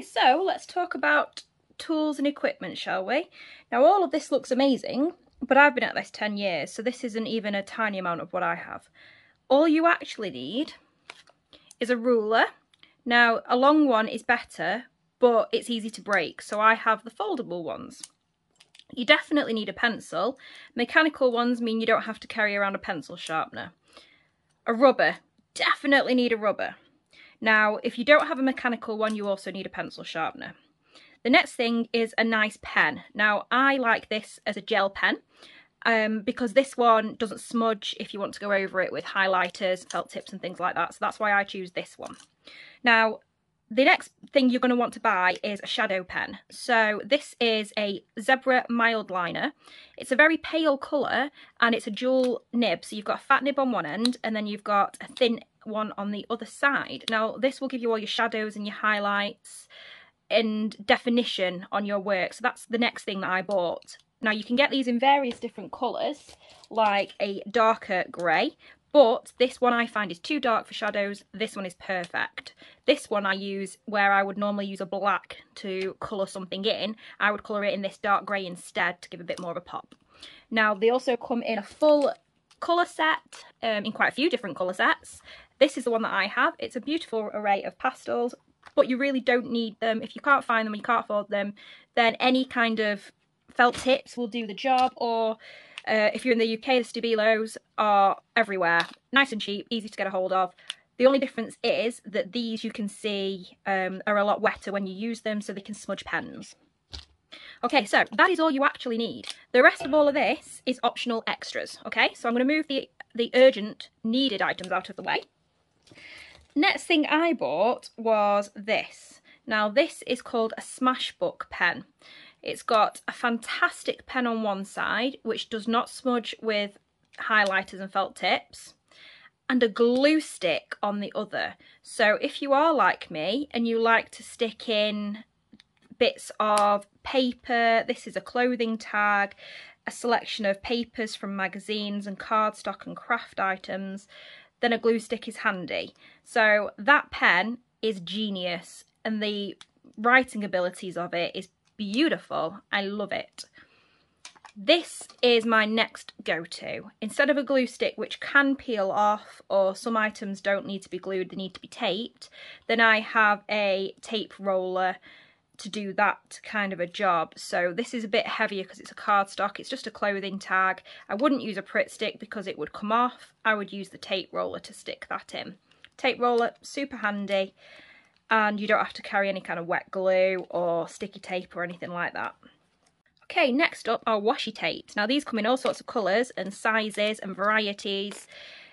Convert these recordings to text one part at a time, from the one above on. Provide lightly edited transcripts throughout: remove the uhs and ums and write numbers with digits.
So let's talk about tools and equipment, shall we? Now all of this looks amazing, but I've been at this 10 years, so this isn't even a tiny amount of what I have. All you actually need is a ruler. Now a long one is better, but it's easy to break, so I have the foldable ones. You definitely need a pencil. Mechanical ones mean you don't have to carry around a pencil sharpener. A rubber. Definitely need a rubber. Now, if you don't have a mechanical one, you also need a pencil sharpener. The next thing is a nice pen. Now, I like this as a gel pen because this one doesn't smudge if you want to go over it with highlighters, felt tips and things like that. So that's why I choose this one. Now, the next thing you're going to want to buy is a shadow pen. So this is a Zebra mild liner. It's a very pale colour and it's a dual nib. So you've got a fat nib on one end and then you've got a thin one on the other side. Now this will give you all your shadows and your highlights and definition on your work. So that's the next thing that I bought. Now you can get these in various different colours, like a darker grey, but this one I find is too dark for shadows. This one is perfect. This one I use where I would normally use a black to colour something in. I would colour it in this dark grey instead to give a bit more of a pop. Now they also come in a full colour set, in quite a few different colour sets. This is the one that I have. It's a beautiful array of pastels, but you really don't need them. If you can't find them or you can't afford them, then any kind of felt tips will do the job, or if you're in the UK, the Stabilos are everywhere. Nice and cheap, easy to get a hold of. The only difference is that these, you can see, are a lot wetter when you use them, so they can smudge pens. Okay, so that is all you actually need. The rest of all of this is optional extras, okay? So I'm going to move the urgent needed items out of the way. Next thing I bought was this. Now this is called a Smashbook pen. It's got a fantastic pen on one side, which does not smudge with highlighters and felt tips, and a glue stick on the other. So if you are like me and you like to stick in bits of paper, this is a clothing tag, a selection of papers from magazines and cardstock and craft items, then a glue stick is handy. So that pen is genius and the writing abilities of it is beautiful. I love it. This is my next go-to. Instead of a glue stick which can peel off, or some items don't need to be glued, they need to be taped, then I have a tape roller to do that kind of a job. So this is a bit heavier because it's a cardstock, it's just a clothing tag. I wouldn't use a Pritt stick because it would come off. I would use the tape roller to stick that in. Tape roller, super handy, and you don't have to carry any kind of wet glue or sticky tape or anything like that. Okay, next up are washi tapes. Now these come in all sorts of colours and sizes and varieties.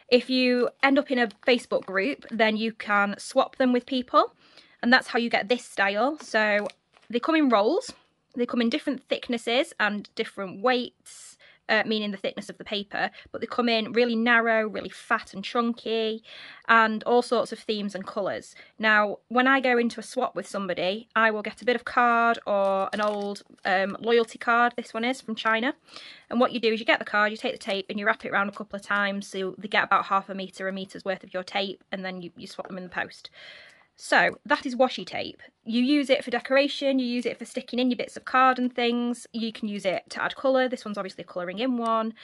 If you end up in a Facebook group, then you can swap them with people, and that's how you get this style. So they come in rolls, they come in different thicknesses and different weights, meaning the thickness of the paper, but they come in really narrow, really fat and chunky, and all sorts of themes and colours. Now, when I go into a swap with somebody, I will get a bit of card or an old loyalty card. This one is from China. And what you do is you get the card, you take the tape and you wrap it around a couple of times so they get about half a meter's worth of your tape, and then you swap them in the post. So that is washi tape. You use it for decoration, you use it for sticking in your bits of card and things. You can use it to add colour. This one's obviously a colouring in one.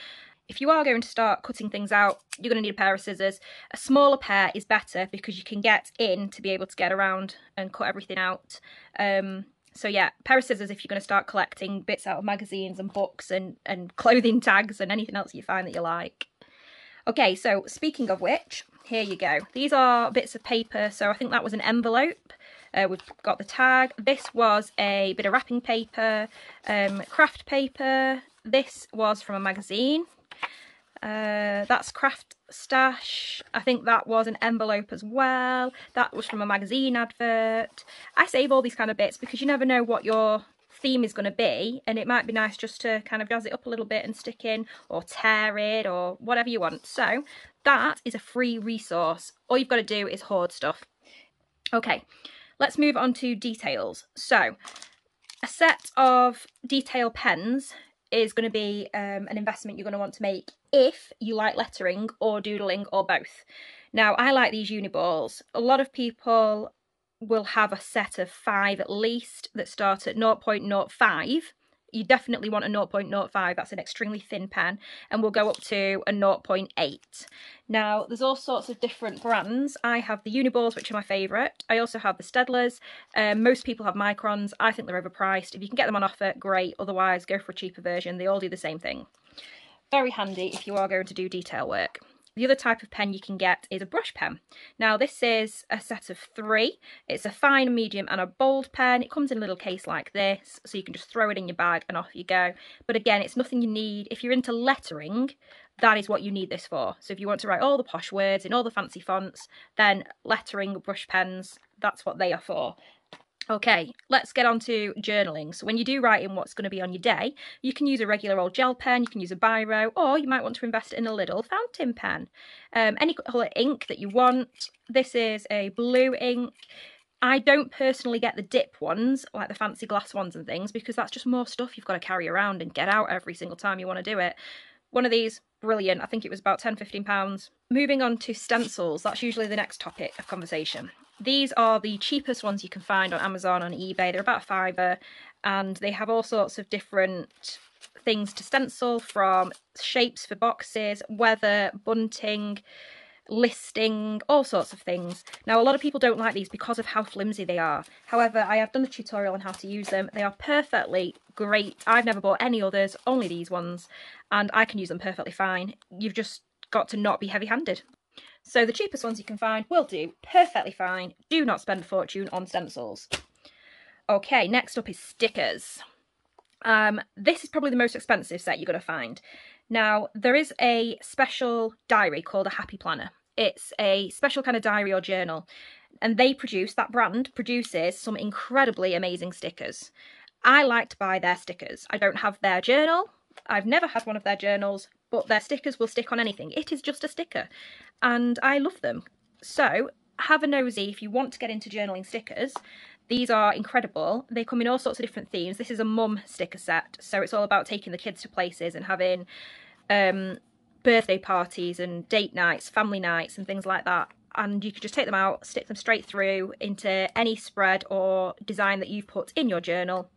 If you are going to start cutting things out, you're going to need a pair of scissors. A smaller pair is better because you can get in to be able to get around and cut everything out. So yeah, a pair of scissors if you're going to start collecting bits out of magazines and books and clothing tags and anything else you find that you like. Okay, so speaking of which, here you go. These are bits of paper, so I think that was an envelope. We've got the tag. This was a bit of wrapping paper, craft paper. This was from a magazine. That's Craft Stash. I think that was an envelope as well. That was from a magazine advert. I save all these kind of bits because you never know what your theme is going to be, and it might be nice just to kind of jazz it up a little bit and stick in or tear it or whatever you want. So that is a free resource. All you've got to do is hoard stuff. Okay, let's move on to details. So a set of detail pens is going to be an investment you're going to want to make if you like lettering or doodling or both. Now I like these uniballs. A lot of people will have a set of 5 at least that start at 0.05. You definitely want a 0.05, that's an extremely thin pen, and we'll go up to a 0.8. Now, there's all sorts of different brands. I have the Uniballs, which are my favourite. I also have the Staedtlers. Most people have Microns. I think they're overpriced. If you can get them on offer, great. Otherwise, go for a cheaper version. They all do the same thing. Very handy if you are going to do detail work. The other type of pen you can get is a brush pen. Now this is a set of 3. It's a fine, medium and a bold pen. It comes in a little case like this, so you can just throw it in your bag and off you go. But again, it's nothing you need. If you're into lettering, that is what you need this for. So if you want to write all the posh words in all the fancy fonts, then lettering brush pens, that's what they are for. Okay, let's get on to journaling. So when you do write in what's going to be on your day, you can use a regular old gel pen, you can use a biro, or you might want to invest in a little fountain pen. Any colour ink that you want. This is a blue ink. I don't personally get the dip ones, like the fancy glass ones and things, because that's just more stuff you've got to carry around and get out every single time you want to do it. One of these, brilliant. I think it was about £10–15. Moving on to stencils, that's usually the next topic of conversation. These are the cheapest ones you can find on Amazon, on eBay. They're about £5, and they have all sorts of different things to stencil, from shapes for boxes, weather, bunting, listing, all sorts of things. Now, a lot of people don't like these because of how flimsy they are. However, I have done a tutorial on how to use them. They are perfectly great. I've never bought any others, only these ones, and I can use them perfectly fine. You've just got to not be heavy-handed. So the cheapest ones you can find will do perfectly fine. Do not spend a fortune on stencils. Okay, next up is stickers. This is probably the most expensive set you're going to find. Now, there is a special diary called a Happy Planner. It's a special kind of diary or journal, and that brand produces some incredibly amazing stickers. I like to buy their stickers. I don't have their journal. I've never had one of their journals, but their stickers will stick on anything. It is just a sticker, and I love them. So have a nosy if you want to get into journaling stickers. These are incredible. They come in all sorts of different themes. This is a mum sticker set, so it's all about taking the kids to places and having birthday parties and date nights, family nights and things like that. And you can just take them out, stick them straight through into any spread or design that you've put in your journal.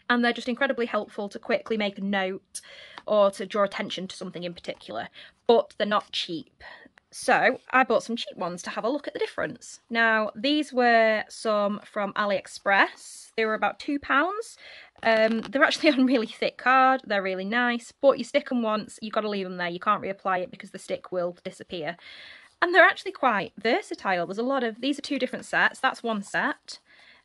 And they're just incredibly helpful to quickly make a note or to draw attention to something in particular, but they're not cheap. So I bought some cheap ones to have a look at the difference. Now, these were some from AliExpress. They were about £2. They're actually on really thick card. They're really nice, but you stick them once, you've got to leave them there. You can't reapply it because the stick will disappear. And they're actually quite versatile. There's a lot of, these are 2 different sets. That's one set.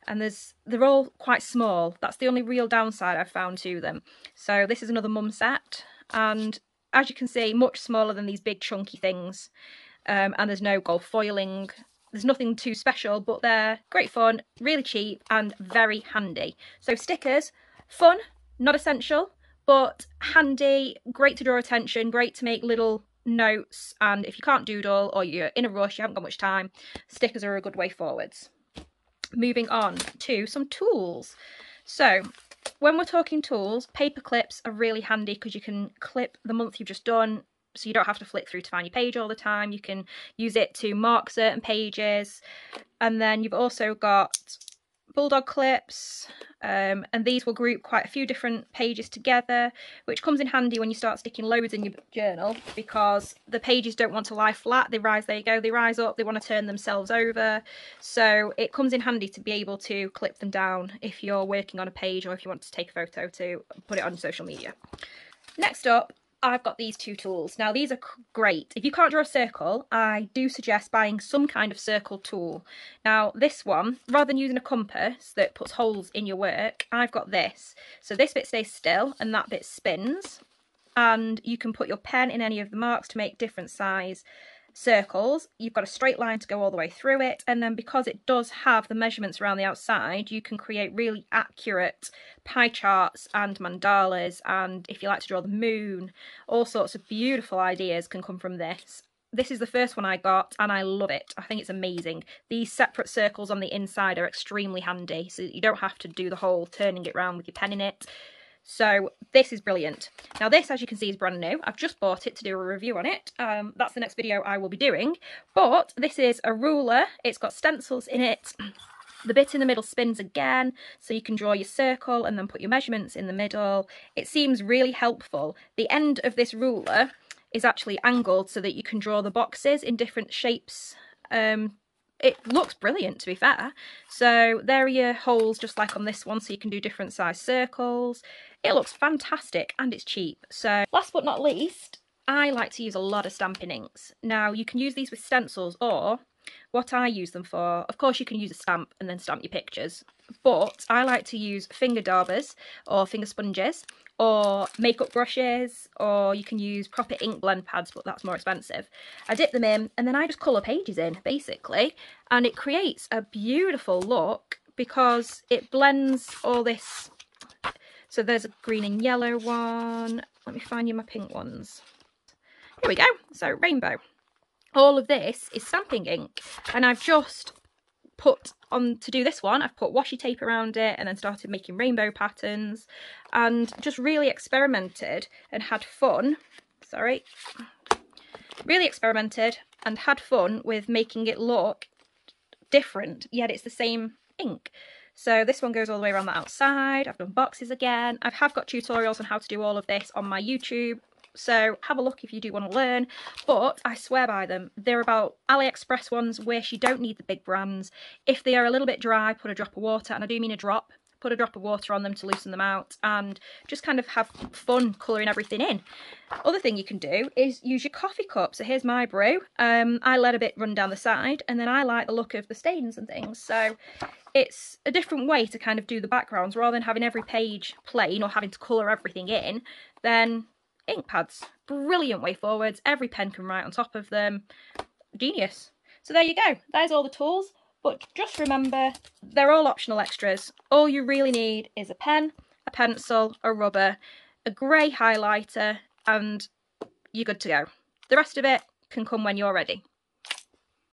And they're all quite small. That's the only real downside I've found to them. So this is another mum set, and as you can see, much smaller than these big chunky things. And there's no gold foiling. There's nothing too special, but they're great fun, really cheap and very handy. So stickers, fun, not essential, but handy, great to draw attention, great to make little notes. And if you can't doodle or you're in a rush, you haven't got much time, stickers are a good way forwards. Moving on to some tools. So when we're talking tools, paper clips are really handy because you can clip the month you've just done, so you don't have to flick through to find your page all the time. You can use it to mark certain pages. And then you've also got bulldog clips, and these will group quite a few different pages together, which comes in handy when you start sticking loads in your journal, because the pages don't want to lie flat. They rise, there you go, they rise up, they want to turn themselves over. So it comes in handy to be able to clip them down if you're working on a page or if you want to take a photo to put it on social media. Next up, I've got these 2 tools. Now, these are great. If you can't draw a circle, I do suggest buying some kind of circle tool. Now, this one, rather than using a compass that puts holes in your work, I've got this. So this bit stays still and that bit spins. And you can put your pen in any of the marks to make different size circles. You've got a straight line to go all the way through it, and then because it does have the measurements around the outside, you can create really accurate pie charts and mandalas, and if you like to draw the moon, all sorts of beautiful ideas can come from this. This is the first one I got and I love it. I think it's amazing. These separate circles on the inside are extremely handy, so you don't have to do the whole turning it round with your pen in it. So this is brilliant. Now this, as you can see, is brand new. I've just bought it to do a review on it. That's the next video I will be doing. But this is a ruler. It's got stencils in it. The bit in the middle spins again, so you can draw your circle and then put your measurements in the middle. It seems really helpful. The end of this ruler is actually angled so that you can draw the boxes in different shapes. It looks brilliant, to be fair. So there are your holes just like on this one, so you can do different size circles. It looks fantastic and it's cheap. So last but not least, I like to use a lot of stamping inks. Now you can use these with stencils, or what I use them for, of course you can use a stamp and then stamp your pictures, but I like to use finger daubers or finger sponges or makeup brushes, or you can use proper ink blend pads, but that's more expensive. I dip them in and then I just colour pages in, basically, and it creates a beautiful look because it blends all this. So there's a green and yellow one. Let me find you my pink ones. Here we go. So rainbow. All of this is stamping ink, and I've just put on, to do this one, I've put washi tape around it and then started making rainbow patterns and just really experimented and had fun. Sorry. Really experimented and had fun with making it look different, yet it's the same ink. So this one goes all the way around the outside. I've done boxes again. I have got tutorials on how to do all of this on my YouTube, so have a look if you do want to learn, but I swear by them. They're about AliExpress ones where you don't need the big brands. If they are a little bit dry, put a drop of water, and I do mean a drop, put a drop of water on them to loosen them out and just kind of have fun colouring everything in. Other thing you can do is use your coffee cup. So here's my brew. I let a bit run down the side and then I like the look of the stains and things. So it's a different way to kind of do the backgrounds rather than having every page plain or having to colour everything in. Then ink pads, brilliant way forwards. Every pen can write on top of them. Genius. So there you go. There's all the tools. But just remember, they're all optional extras. All you really need is a pen, a pencil, a rubber, a grey highlighter, and you're good to go. The rest of it can come when you're ready.